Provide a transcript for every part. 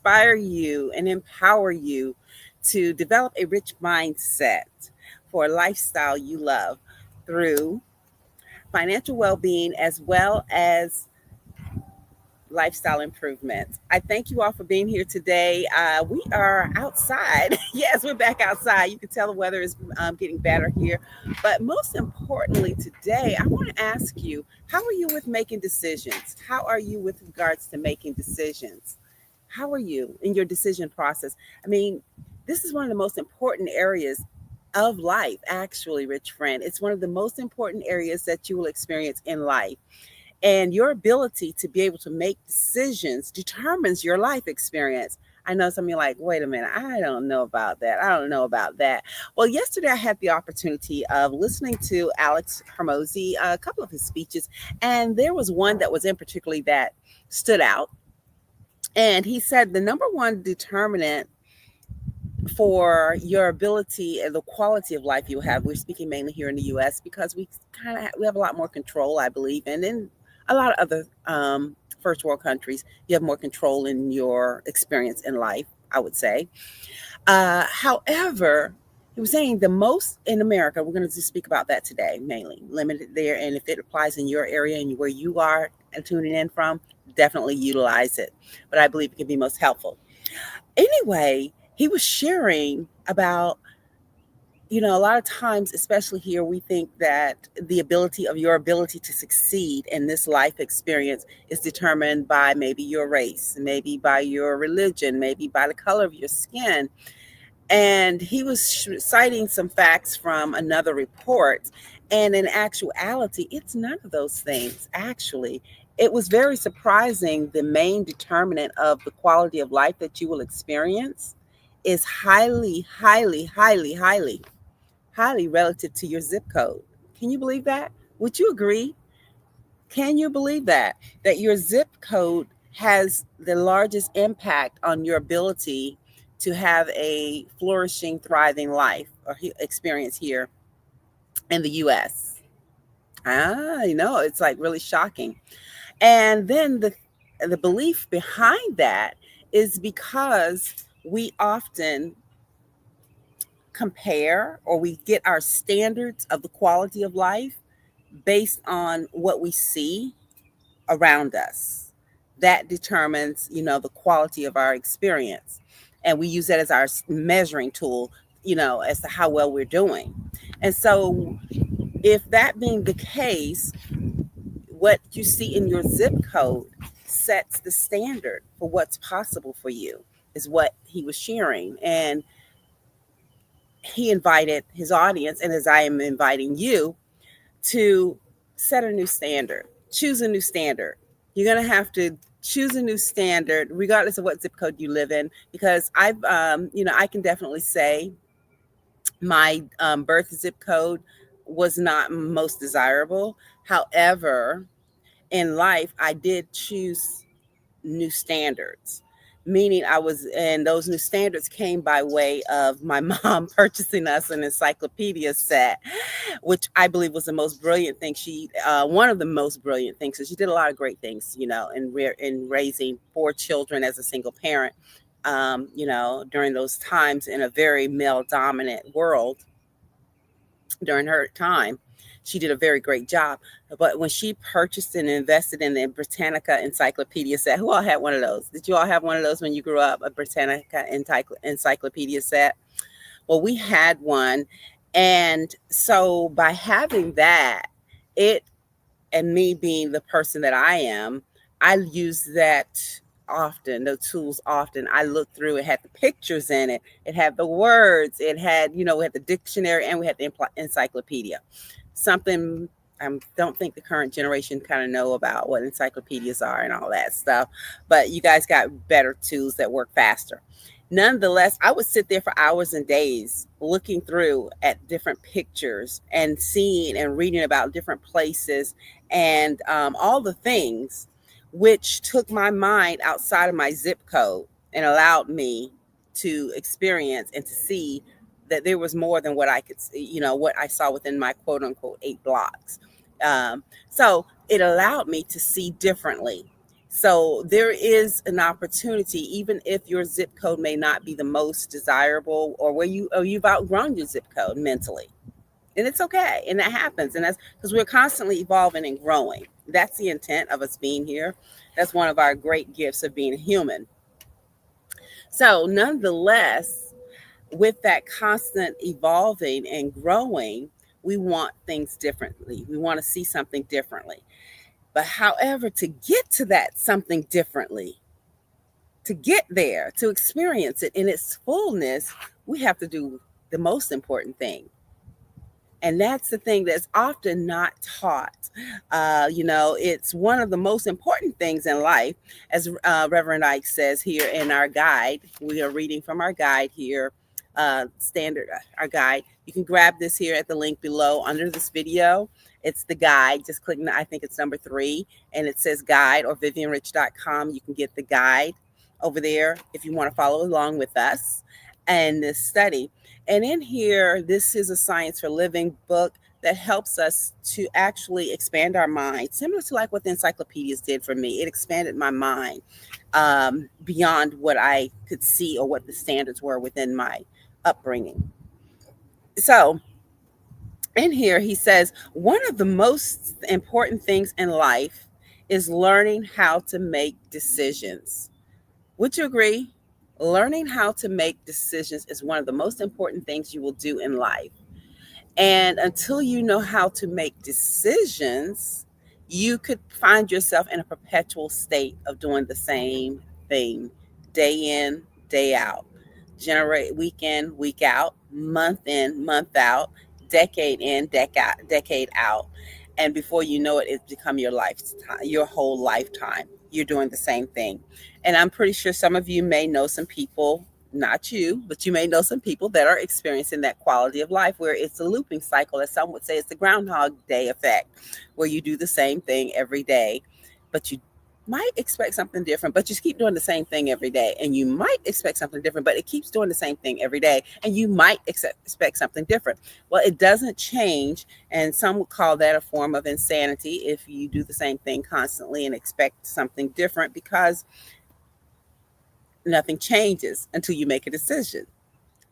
inspire you and empower you to develop a rich mindset for a lifestyle you love through financial well being as well as lifestyle improvements. I thank you all for being here today. We are outside. Yes, we're back outside. You can tell the weather is getting better here. But most importantly, today, I want to ask you, how are you with making decisions? How are you with regards to making decisions? How are you in your decision process? I mean, this is one of the most important areas of life, actually, rich friend. It's one of the most important areas that you will experience in life. And your ability to be able to make decisions determines your life experience. I know some of you are like, wait a minute, I don't know about that. I don't know about that. Well, yesterday I had the opportunity of listening to Alex Hermosi, a couple of his speeches, and there was one that was in particularly that stood out. And he said the number one determinant for your ability and the quality of life you have. We're speaking mainly here in the U.S. because we have a lot more control, I believe, and in a lot of other first world countries, you have more control in your experience in life, I would say. However, he was saying the most in America. We're going to just speak about that today, mainly limited there, and if it applies in your area and where you are and tuning in from, definitely utilize it. But I believe it can be most helpful. Anyway, he was sharing about, a lot of times, especially here, we think that your ability to succeed in this life experience is determined by maybe your race, maybe by your religion, maybe by the color of your skin. And he was citing some facts from another report. And in actuality, it's none of those things, actually. It was very surprising. The main determinant of the quality of life that you will experience is highly, highly, highly, highly, highly relative to your zip code. Can you believe that? Would you agree? Can you believe that? That your zip code has the largest impact on your ability to have a flourishing, thriving life or experience here in the US. It's like really shocking. And then the belief behind that is because we often compare or we get our standards of the quality of life based on what we see around us. That determines, the quality of our experience. And we use that as our measuring tool, as to how well we're doing. And so, if that being the case, what you see in your zip code sets the standard for what's possible for you, is what he was sharing. And he invited his audience, and as I am inviting you, to set a new standard, choose a new standard. You're going to have to choose a new standard, regardless of what zip code you live in, because I can definitely say my birth zip code was not most desirable. However, in life, I did choose new standards, meaning and those new standards came by way of my mom purchasing us an encyclopedia set, which I believe was the most brilliant thing. One of the most brilliant things. So she did a lot of great things, in raising 4 children as a single parent, during those times in a very male dominant world during her time. She did a very great job. But when she purchased and invested in the Britannica encyclopedia set, who all had one of those? Did you all have one of those when you grew up, a Britannica encyclopedia set? Well, we had one. And so by having that, it and me being the person that I am, I use that often, the tools often. I looked through, it had the pictures in it, it had the words, it had, we had the dictionary, and we had the encyclopedia. Something I don't think the current generation kind of know about what encyclopedias are and all that stuff, but you guys got better tools that work faster. Nonetheless, I would sit there for hours and days looking through at different pictures and seeing and reading about different places and all the things, which took my mind outside of my zip code and allowed me to experience and to see that there was more than what I could see, what I saw within my quote unquote 8 blocks. So it allowed me to see differently. So there is an opportunity, even if your zip code may not be the most desirable, or you've outgrown your zip code mentally. And it's okay. And that happens. And that's because we're constantly evolving and growing. That's the intent of us being here. That's one of our great gifts of being human. So, nonetheless, with that constant evolving and growing, we want things differently. We want to see something differently. But however, to get to that something differently, to get there, to experience it in its fullness, we have to do the most important thing. And that's the thing that's often not taught. It's one of the most important things in life, as Reverend Ike says here in our guide. We are reading from our guide here, our guide. You can grab this here at the link below under this video. It's the guide. Just click, I think it's number 3, and it says guide, or vivianrich.com. You can get the guide over there if you want to follow along with us and this study. And in here, this is a Science for Living book that helps us to actually expand our mind, similar to like what the encyclopedias did for me. It expanded my mind beyond what I could see or what the standards were within my upbringing. So in here, he says, one of the most important things in life is learning how to make decisions. Would you agree? Learning how to make decisions is one of the most important things you will do in life. And until you know how to make decisions, you could find yourself in a perpetual state of doing the same thing day in, day out, generate week in, week out, month in, month out, decade in, decade out. And before you know it, it's become your lifetime, your whole lifetime. You're doing the same thing. And I'm pretty sure some of you may know some people, not you, but you may know some people that are experiencing that quality of life where it's a looping cycle, as some would say. It's the Groundhog Day effect, where you do the same thing every day, but you might expect something different, but you just keep doing the same thing every day. And you might expect something different, but it keeps doing the same thing every day. And you might expect something different. Well, it doesn't change. And some would call that a form of insanity if you do the same thing constantly and expect something different, because nothing changes until you make a decision.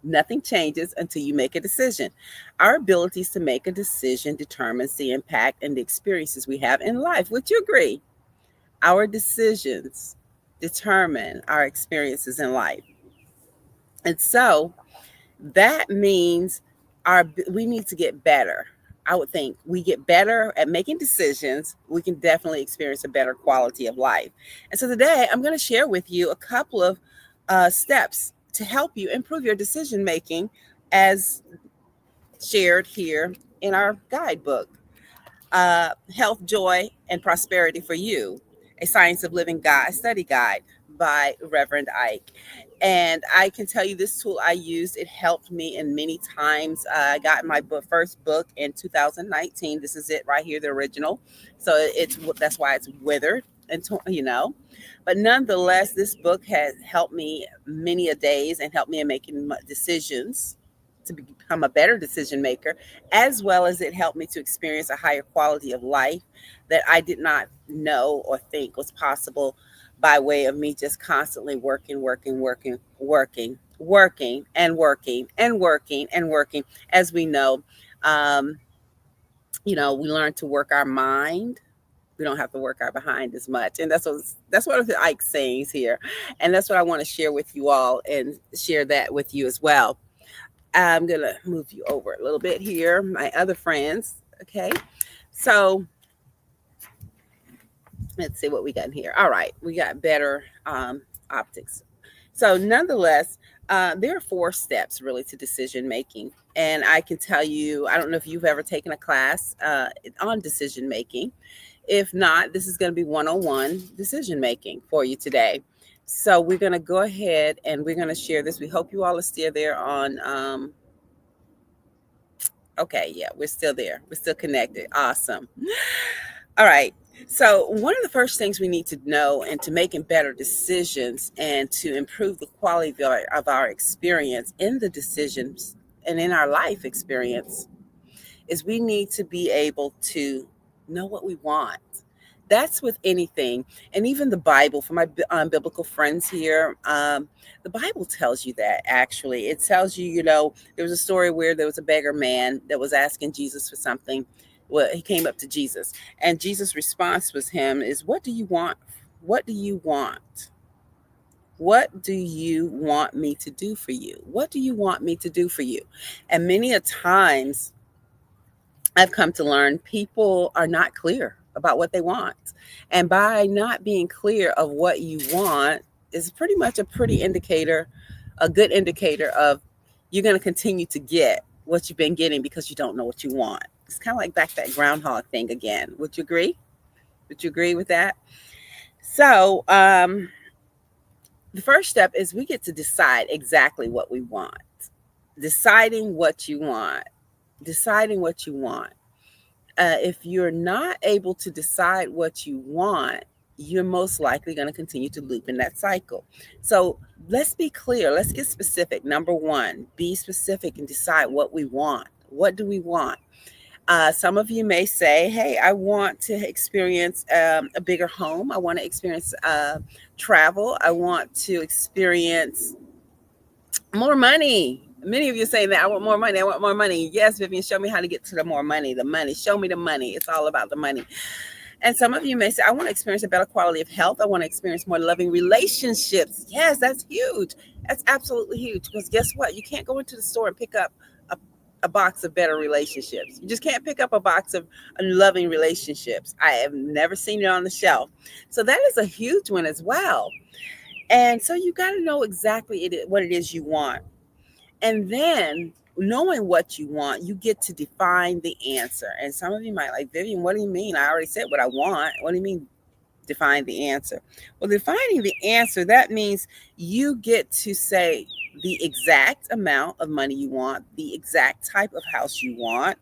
Nothing changes until you make a decision. Our abilities to make a decision determines the impact and the experiences we have in life. Would you agree? Our decisions determine our experiences in life. And so that means we need to get better. I would think we get better at making decisions, we can definitely experience a better quality of life. And so today I'm going to share with you a couple of steps to help you improve your decision making, as shared here in our guidebook, Health, Joy, and Prosperity for You, a Science of Living Guide, study guide by Reverend Ike. And I can tell you, this tool I used, it helped me in many times. I got my first book in 2019. This is it right here, the original. So that's why it's withered, and but nonetheless, this book has helped me many a days and helped me in making decisions to become a better decision maker, as well as it helped me to experience a higher quality of life that I did not know or think was possible, by way of me just constantly working, working, working, working, working, and working, and working, and working. As we know, um, we learn to work our mind. We don't have to work our behind as much. And that's what Ike's saying here. And that's what I want to share with you all, and share that with you as well. I'm going to move you over a little bit here, my other friends. Okay. So let's see what we got in here. All right. We got better optics. So nonetheless, there are 4 steps really to decision making. And I can tell you, I don't know if you've ever taken a class on decision making. If not, this is going to be 101 decision making for you today. So we're going to go ahead and we're going to share this. We hope you all are still there on. Okay, yeah, we're still there. We're still connected. Awesome. All right. So one of the first things we need to know, and to making better decisions and to improve the quality of our experience in the decisions and in our life experience, is we need to be able to know what we want. that's with anything. And even the Bible, for my biblical friends here, the Bible tells you that actually. It tells you, there was a story where there was a beggar man that was asking Jesus for something. Well, he came up to Jesus, and Jesus' response was him is, "What do you want? What do you want? What do you want me to do for you? What do you want me to do for you?" And many a times I've come to learn people are not clear about what they want. And by not being clear of what you want is pretty much a pretty indicator, a good indicator of you're going to continue to get what you've been getting because you don't know what you want. It's kind of like back that groundhog thing again. Would you agree? Would you agree with that? So, the first step is we get to decide exactly what we want. Deciding what you want. Deciding what you want. If you're not able to decide what you want, you're most likely going to continue to loop in that cycle. So let's be clear. Let's get specific. Number one, be specific and decide what we want. What do we want? Some of you may say, hey, I want to experience a bigger home. I want to experience travel. I want to experience more money. Many of you say that I want more money. I want more money. Yes, Vivian, show me how to get to the more money. The money. Show me the money. It's all about the money. And some of you may say, I want to experience a better quality of health. I want to experience more loving relationships. Yes, that's huge. That's absolutely huge. Because guess what? You can't go into the store and pick up a box of better relationships. You just can't pick up a box of loving relationships. I have never seen it on the shelf. So that is a huge one as well. And so you got to know exactly what it is you want. And then knowing what you want, you get to define the answer. And some of you might like, Vivian, what do you mean? I already said what I want. What do you mean define the answer? Well, defining the answer, that means you get to say the exact amount of money you want, the exact type of house you want.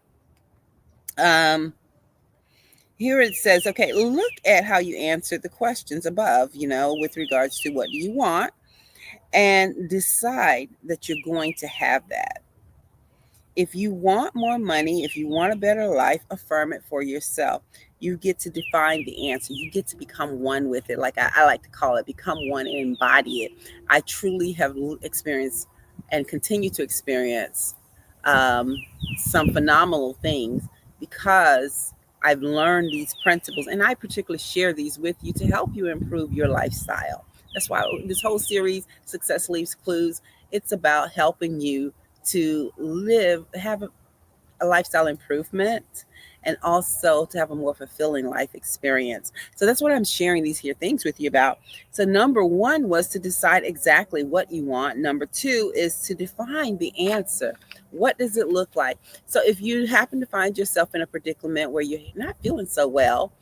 Here it says, okay, look at how you answered the questions above, with regards to what do you want, and decide that you're going to have that. If you want more money, if you want a better life, affirm it for yourself. You get to define the answer. You get to become one with it. Like I like to call it, become one and embody it. I truly have experienced and continue to experience um, some phenomenal things because I've learned these principles, and I particularly share these with you to help you improve your lifestyle. That's why this whole series, Success Leaves Clues, it's about helping you to have a lifestyle improvement, and also to have a more fulfilling life experience. So that's what I'm sharing these here things with you about. So number one was to decide exactly what you want. Number two is to define the answer. What does it look like? So if you happen to find yourself in a predicament where you're not feeling so well,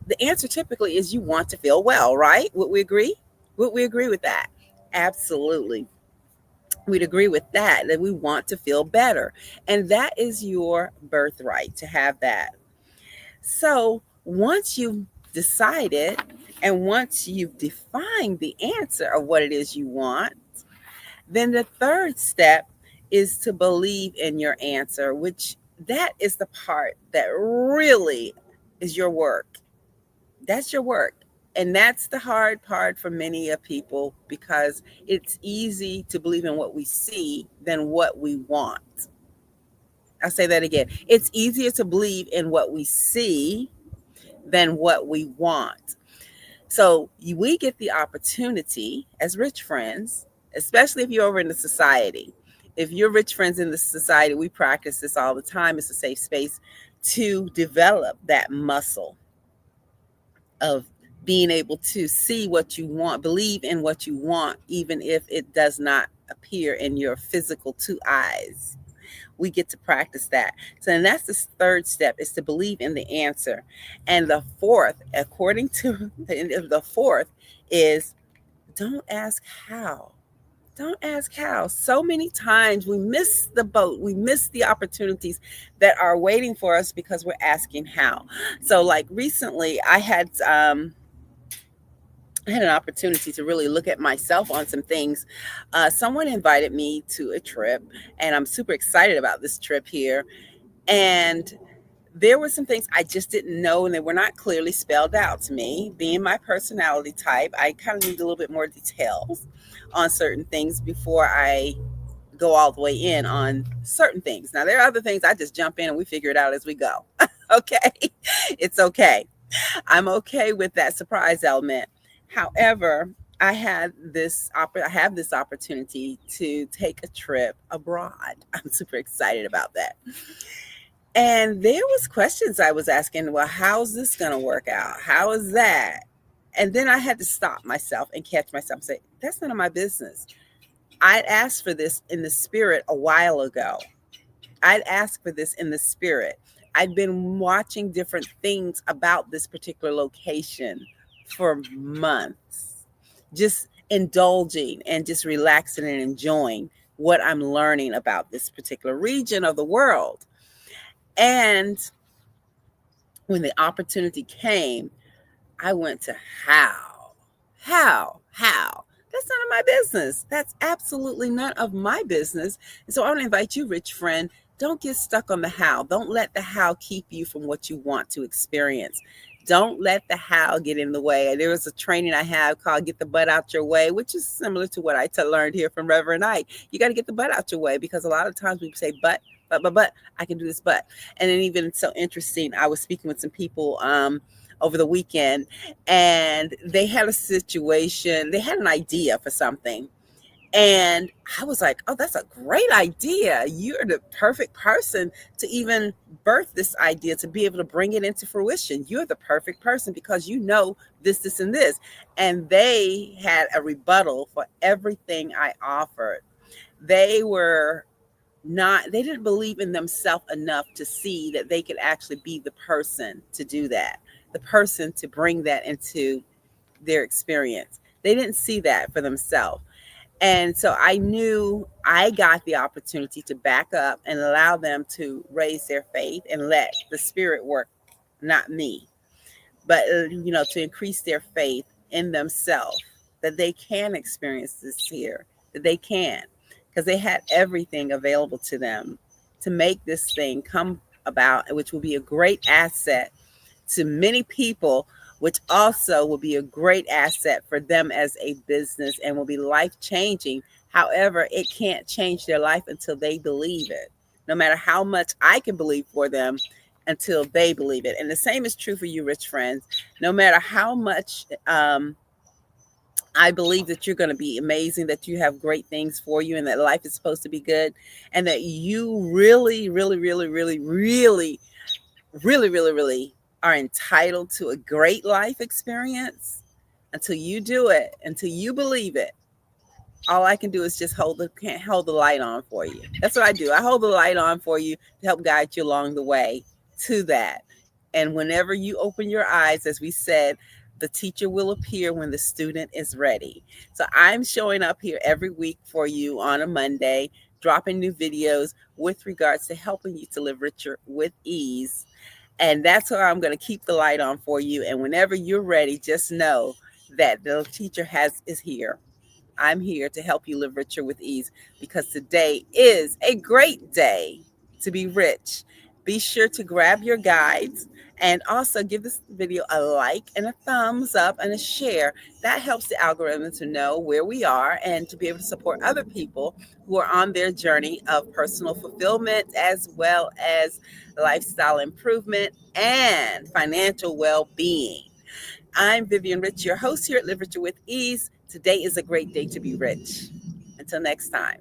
the answer typically is you want to feel well, right? Would we agree? Would we agree with that? Absolutely. We'd agree with that we want to feel better. And that is your birthright to have that. So once you've decided and once you've defined the answer of what it is you want, then the third step is to believe in your answer, which that is the part that really is your work. That's your work. And that's the hard part for many of people because it's easy to believe in what we see than what we want. I'll say that again. It's easier to believe in what we see than what we want. So we get the opportunity as rich friends, especially if you're over in the society. If you're rich friends in the society, we practice this all the time. It's a safe space to develop that muscle of being able to see what you want, believe in what you want, even if it does not appear in your physical two eyes. We get to practice that. So and that's the third step, is to believe in the answer. And the fourth, according to the fourth, is don't ask how. Don't ask how. So many times we miss the boat. We miss the opportunities that are waiting for us because we're asking how. So like recently I had an opportunity to really look at myself on some things. Someone invited me to a trip, and I'm super excited about this trip here. And there were some things I just didn't know, and they were not clearly spelled out to me. Being my personality type, I kind of need a little bit more details on certain things before I go all the way in on certain things. Now, there are other things I just jump in and we figure it out as we go. Okay. It's okay. I'm okay with that surprise element. However, I have this opportunity to take a trip abroad. I'm super excited about that. And there was questions I was asking, well, how's this going to work out? How is that? And then I had to stop myself and catch myself and say, that's none of my business. I'd asked for this in the spirit a while ago. I'd asked for this in the spirit. I'd been watching different things about this particular location for months, just indulging and just relaxing and enjoying what I'm learning about this particular region of the world. And when the opportunity came, I went to how? How? That's none of my business. That's absolutely none of my business. And so I want to invite you, rich friend, don't get stuck on the how. Don't let the how keep you from what you want to experience. Don't let the how get in the way. There was a training I have called Get the Butt Out Your Way, which is similar to what I learned here from Reverend Ike. You got to get the butt out your way, because a lot of times we say, but, I can do this, but. And then even it's so interesting, I was speaking with some people over the weekend, and they had a situation, they had an idea for something. And I was like, oh, that's a great idea. You're the perfect person to even birth this idea, to be able to bring it into fruition. You're the perfect person because you know this, and this. And they had a rebuttal for everything I offered. They were they didn't believe in themselves enough to see that they could actually be the person to do that, the person to bring that into their experience. They didn't see that for themselves. And so I knew I got the opportunity to back up and allow them to raise their faith and let the spirit work, not me, but to increase their faith in themselves, that they can experience this here, that they can, because they had everything available to them to make this thing come about, which will be a great asset to many people, which also will be a great asset for them as a business and will be life changing. However, it can't change their life until they believe it, no matter how much I can believe for them, until they believe it. And the same is true for you, rich friends. No matter how much I believe that you're going to be amazing, that you have great things for you, and that life is supposed to be good, and that you really, really, really, really, really, really, really, really are entitled to a great life experience. Until you do it, until you believe it, all I can do is just can't hold the light on for you. That's what I do. I hold the light on for you to help guide you along the way to that. And whenever you open your eyes, as we said, the teacher will appear when the student is ready. So I'm showing up here every week for you on a Monday, dropping new videos with regards to helping you to live richer with ease. And that's where I'm going to keep the light on for you. And whenever you're ready, just know that the teacher is here. I'm here to help you live richer with ease, because today is a great day to be rich. Be sure to grab your guides and also give this video a like and a thumbs up and a share. That helps the algorithm to know where we are and to be able to support other people who are on their journey of personal fulfillment, as well as lifestyle improvement and financial well-being. I'm Vivian Rich, your host here at Live Richer with Ease. Today is a great day to be rich. Until next time.